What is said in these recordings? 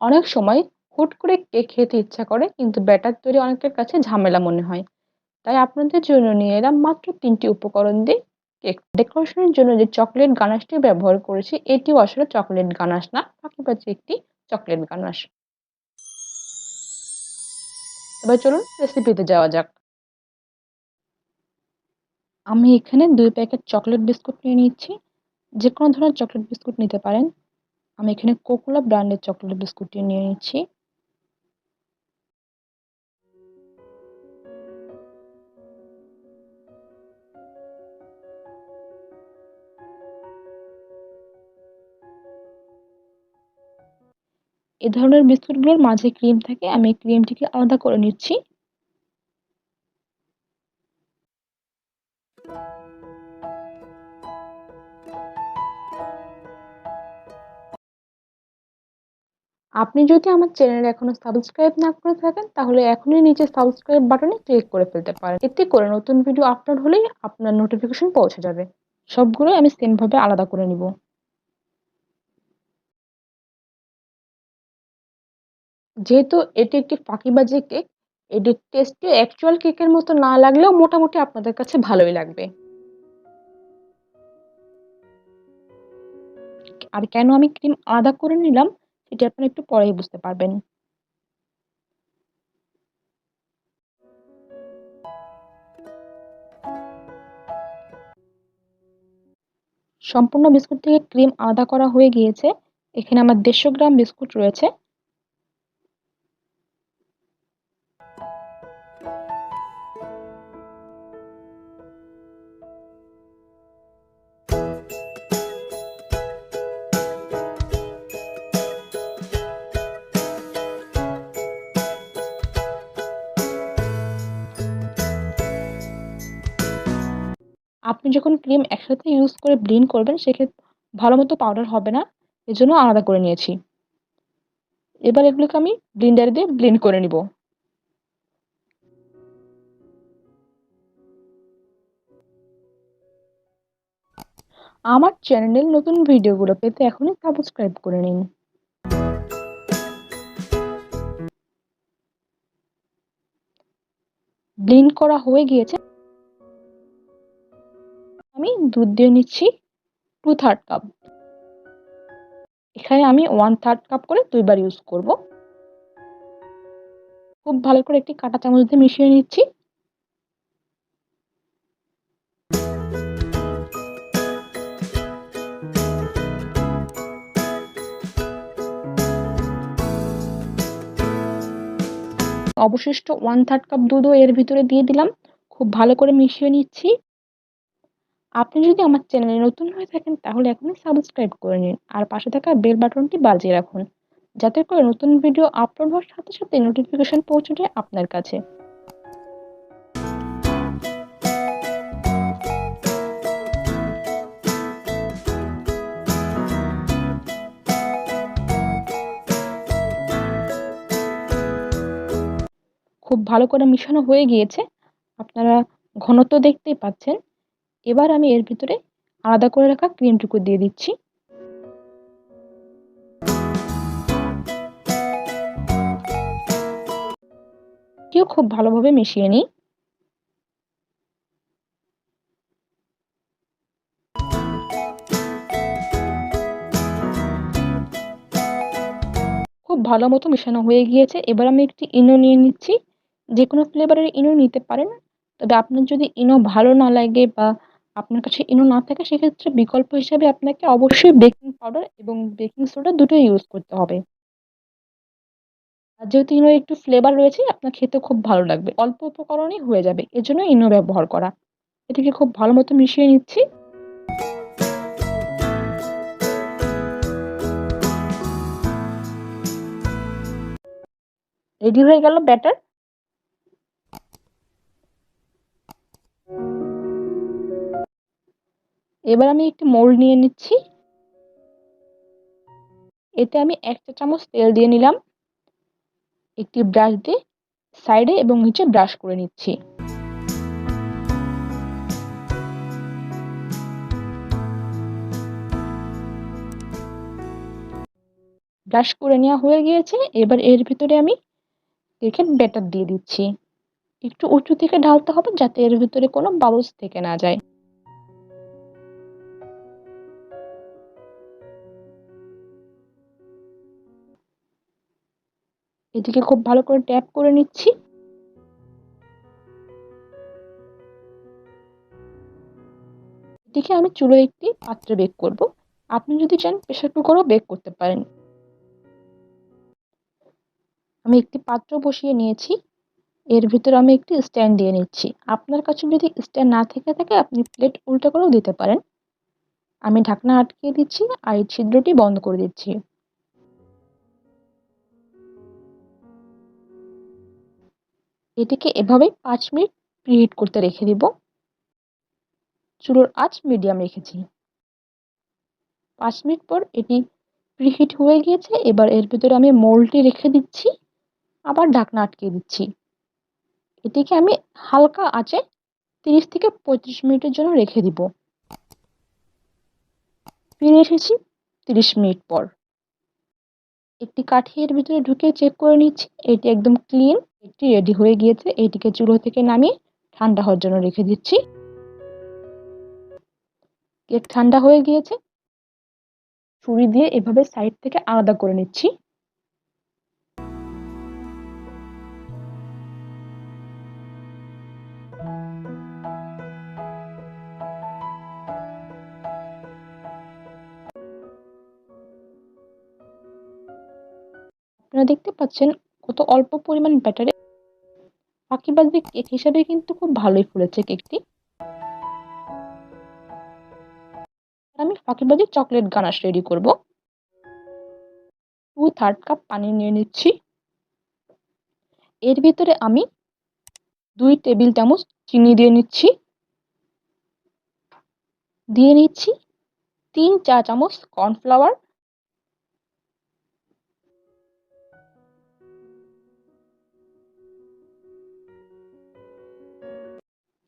অনেক সময় হুট করে কেক খেতে ইচ্ছা করে কিন্তু ব্যাটার তৈরি অনেকের কাছে ঝামেলা মনে হয়। তাই আপনাদের জন্য নিয়ে এলাম মাত্র ৩টি উপকরণ দিয়ে কেক। ডেকোরেশনের জন্য যে চকলেট গানাশটি ব্যবহার করেছি এটিও আসলে চকলেট গানাশ না, ফাঁকিবাজি একটি চকলেট গানাশ। এবার চলুন রেসিপিতে যাওয়া যাক। আমি এখানে ২ প্যাকেট চকলেট বিস্কুট নিয়ে নিচ্ছি। যেকোনো ধরনের চকলেট বিস্কুট নিতে পারেন। আমি এখানে কোকোলা ব্র্যান্ডের চকলেট বিস্কুটটি নিয়ে নিচ্ছি। এ ধরনের বিস্কুটগুলোর মাঝে ক্রিম থাকে, আমি ক্রিমটিকে আলাদা করে নিচ্ছি। আপনি যদি আমার চ্যানেল এখনো সাবস্ক্রাইব না করে থাকেন তাহলে এখনই নিচে সাবস্ক্রাইব বাটনে ক্লিক করে ফেলতে পারেন। এতে করে নতুন ভিডিও আপলোড হলেই আপনার নোটিফিকেশন পৌঁছে যাবে। সবগুলোই আমি সেম ভাবে আলাদা করে নিব। যেহেতু এটি একটি ফাঁকিবাজি কেক, এটির টেস্টটি অ্যাকচুয়াল কেকের মতো না লাগলেও মোটামুটি আপনাদের কাছে ভালোই লাগবে। আর কেন আমি ক্রিম আলাদা করে নিলাম সেটি আপনারা একটু পরেই বুঝতে পারবেন। সম্পূর্ণ বিস্কুট থেকে ক্রিম আলাদা করা হয়ে গিয়েছে। এখানে আমার ১৫০ গ্রাম বিস্কুট রয়েছে। আপনি যখন ক্রিম একসাথে ইউজ করে ব্লেন্ড করবেন সেক্ষেত্রে ভালোমতো পাউডার হবে না। এজন্য আলাদা করে নিয়েছি। এবার এগুলোকে আমি ব্লেন্ডার দিয়ে ব্লেন্ড করে নিব। আমার চ্যানেলের নতুন ভিডিওগুলো পেতে এখনই সাবস্ক্রাইব করে নিন। ব্লেন্ড করা হয়ে গিয়েছে। আমি দুধ দিয়ে নিচ্ছি 2/3 কাপ। এখানে আমি 1/3 কাপ করে ২ বার ইউজ করব। খুব ভালো করে একটি কাঁটা চামচ দিয়ে মিশিয়ে নিচ্ছি। অবশিষ্ট 1/3 কাপ দুধও এর ভিতরে দিয়ে দিলাম। খুব ভালো করে মিশিয়ে নিচ্ছি। আপনি যদি আমার চ্যানেলে নতুন হয়ে থাকেন তাহলে এখনই সাবস্ক্রাইব করে নিন। আর পাশে থাকা বেল বাটনটি বাজিয়ে রাখুন। যাতে করে নতুন ভিডিও আপলোড হওয়ার সাথে সাথে নোটিফিকেশন পৌঁছে যায় আপনার কাছে। খুব ভালো করে মিশানো হয়ে গিয়েছে। আপনারা ঘনত্ব দেখতেই পাচ্ছেন। এবার আমি এর ভিতরে আলাদা করে রাখা ক্রিমটুকু দিয়ে দিচ্ছি। কেউ খুব ভালোভাবে মিশিয়ে নিই। খুব ভালো মতো মেশানো হয়ে গিয়েছে। এবার আমি একটি ইনো নিয়ে নিচ্ছি। যেকোনো ফ্লেভারের ইনো নিতে পারেন। তবে আপনার যদি ইনো ভালো না লাগে বা আপনার কাছে ইনো না থাকে সেক্ষেত্রে বিকল্প হিসেবে আপনাকে অবশ্যই বেকিং পাউডার এবং বেকিং সোডা দুটোই ইউজ করতে হবে। আর যেহেতু ইনোর একটু ফ্লেভার রয়েছে আপনার খেতে খুব ভালো লাগবে। অল্প উপকরণেই হয়ে যাবে। এজন্য ইনো ব্যবহার করা। এটিকে খুব ভালো মতো মিশিয়ে নিচ্ছি। রেডি হয়ে গেল ব্যাটার। এবার আমি একটি মোল্ড নিয়ে নিচ্ছি। এতে আমি ১ চা চামচ তেল দিয়ে নিলাম। একটি ব্রাশ দিয়ে সাইডে এবং নিচে ব্রাশ করে নিচ্ছি। ব্রাশ করে নেওয়া হয়ে গিয়েছে। এবার এর ভিতরে আমি কেকের ব্যাটার দিয়ে দিচ্ছি। একটু উঁচু থেকে ঢালতে হবে যাতে এর ভিতরে কোনো বাবলস থেকে না যায়। এদিকে খুব ভালো করে ট্যাপ করে নিচ্ছি। এদিকে আমি চুলোয় একটি পাত্রে বেক করব। আপনি যদি চান প্রেসার কুকারেও বেক করতে পারেন। আমি একটি পাত্র বসিয়ে নিয়েছি। এর ভিতরে আমি একটি স্ট্যান্ড দিয়ে নিচ্ছি। আপনার কাছে যদি স্ট্যান্ড না থেকে থাকে আপনি প্লেট উল্টো করেও দিতে পারেন। আমি ঢাকনা আটকিয়ে দিচ্ছি আর এই ছিদ্রটি বন্ধ করে দিচ্ছি। এটিকে এভাবেই ৫ মিনিট প্রিহিট করতে রেখে দিব। চুলোর আঁচ মিডিয়াম রেখেছি। ৫ মিনিট পর এটি প্রিহিট হয়ে গিয়েছে। এবার এর ভিতরে আমি মোল্ডটি রেখে দিচ্ছি। আবার ঢাকনা আটকিয়ে দিচ্ছি। এটিকে আমি হালকা আঁচে ৩০ থেকে ৩৫ মিনিটের জন্য রেখে দিব। ফিরে এসেছি ৩০ মিনিট পর। একটি কাঠি এর ভিতরে ঢুকিয়ে চেক করে নিচ্ছি। এটি একদম ক্লিন। এটি রেডি হয়ে গিয়েছে। এটিকে চুলো থেকে নামিয়ে ঠান্ডা হওয়ার জন্য রেখে দিচ্ছি। কেক ঠান্ডা হয়ে গিয়েছে। ছুরি দিয়ে এভাবে সাইড থেকে আলাদা করে নিচ্ছি। আপনারা দেখতে পাচ্ছেন কত অল্প পরিমাণ ব্যাটারে ফাঁকিবাজি কেক হিসাবে কিন্তু খুব ভালোই ফুলেছে কেকটি। আমি ফাঁকিবাজি চকলেট গানাশ রেডি করব। 2/3 কাপ পানি নিয়ে নিচ্ছি। এর ভিতরে আমি 2 টেবিল চামচ চিনি দিয়ে নিচ্ছি। দিয়ে নিচ্ছি 3 চা চামচ কর্নফ্লাওয়ার।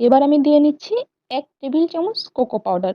এবার আমি দিয়ে নিচ্ছি 1 টেবিল চামচ কোকো পাউডার।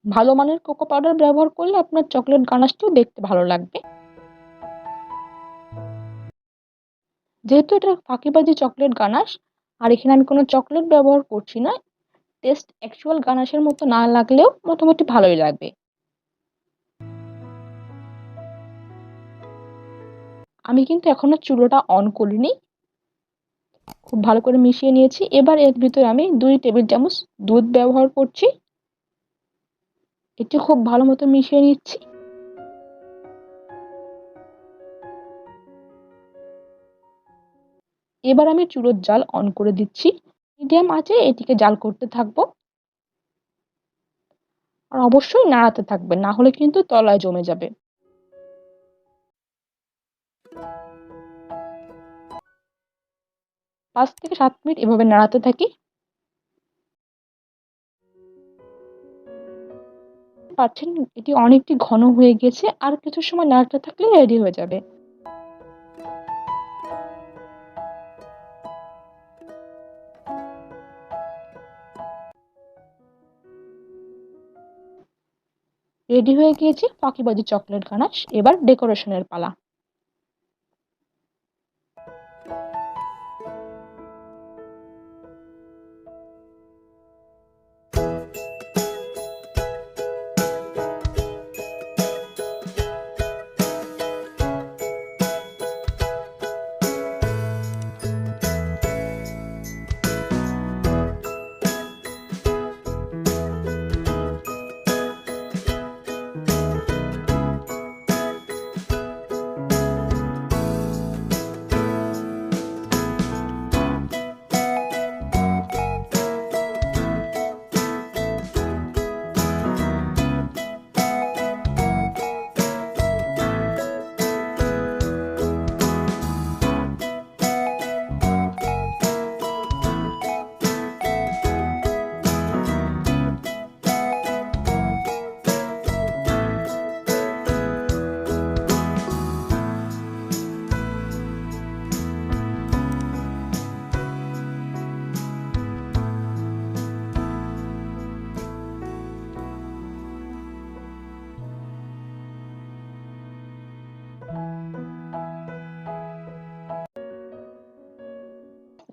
ভালো মানের কোকো পাউডার ব্যবহার করলে আপনার চকলেট গানাশটিও দেখতে ভালো লাগবে। যেহেতু এটা ফাঁকিবাজি চকলেট গানাশ আর এখানে আমি কোনো চকলেট ব্যবহার করছি না, টেস্ট অ্যাকচুয়াল গানাশের মতো না লাগলেও মোটামুটি ভালোই লাগবে। আমি কিন্তু এখনো চুলোটা অন করিনি। খুব ভালো করে মিশিয়ে নিয়েছি। এবার এর ভিতরে আমি 2 টেবিল চামচ দুধ ব্যবহার করছি। এটি খুব ভালো মতো মিশিয়ে নিচ্ছি। এবার আমি চুলোর জাল অন করে দিচ্ছি। মিডিয়াম আঁচে এটিকে জাল করতে থাকবো। আর অবশ্যই নাড়াতে থাকবেন, না হলে কিন্তু তলায় জমে যাবে। ৫ থেকে ৭ মিনিট এভাবে নাড়াতে থাকি। পাচ্ছেন এটি অনেকটি ঘন হয়ে গেছে। আর কিছু সময় নাড়তে থাকলে রেডি হয়ে যাবে। রেডি হয়ে গিয়েছে ফাঁকিবাজি চকলেট গানাশ। এবার ডেকোরেশনের পালা।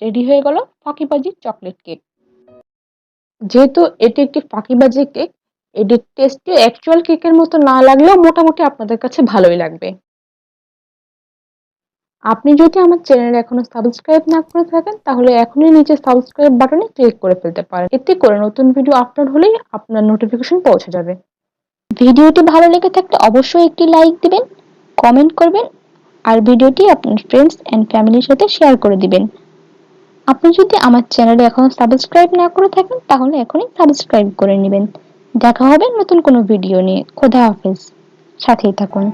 রেডি হয়ে গেল ফাঁকিবাজি চকলেট কেক। যেহেতু এটি একটি ফাঁকিবাজি কেক, এটির টেস্টি অ্যাকচুয়াল কেকের মতো না লাগলেও মোটামুটি আপনাদের কাছে ভালোই লাগবে। আপনি যদি আমার চ্যানেল এখনো সাবস্ক্রাইব না করে থাকেন তাহলে এখনই নিচে সাবস্ক্রাইব বাটনে ক্লিক করে ফেলতে পারেন। এতে করে নতুন ভিডিও আপলোড হলেই আপনার নোটিফিকেশন পৌঁছে যাবে। ভিডিওটি ভালো লেগে থাকলে অবশ্যই একটি লাইক দিবেন, কমেন্ট করবেন আর ভিডিওটি আপনার ফ্রেন্ডস এন্ড ফ্যামিলির সাথে শেয়ার করে দিবেন। আপনি যদি আমার চ্যানেলে এখনো সাবস্ক্রাইব না করে থাকেন তাহলে এখনই সাবস্ক্রাইব করে নেবেন। দেখা হবে নতুন কোনো ভিডিও নিয়ে। খোদা হাফেজ। সাথেই থাকুন।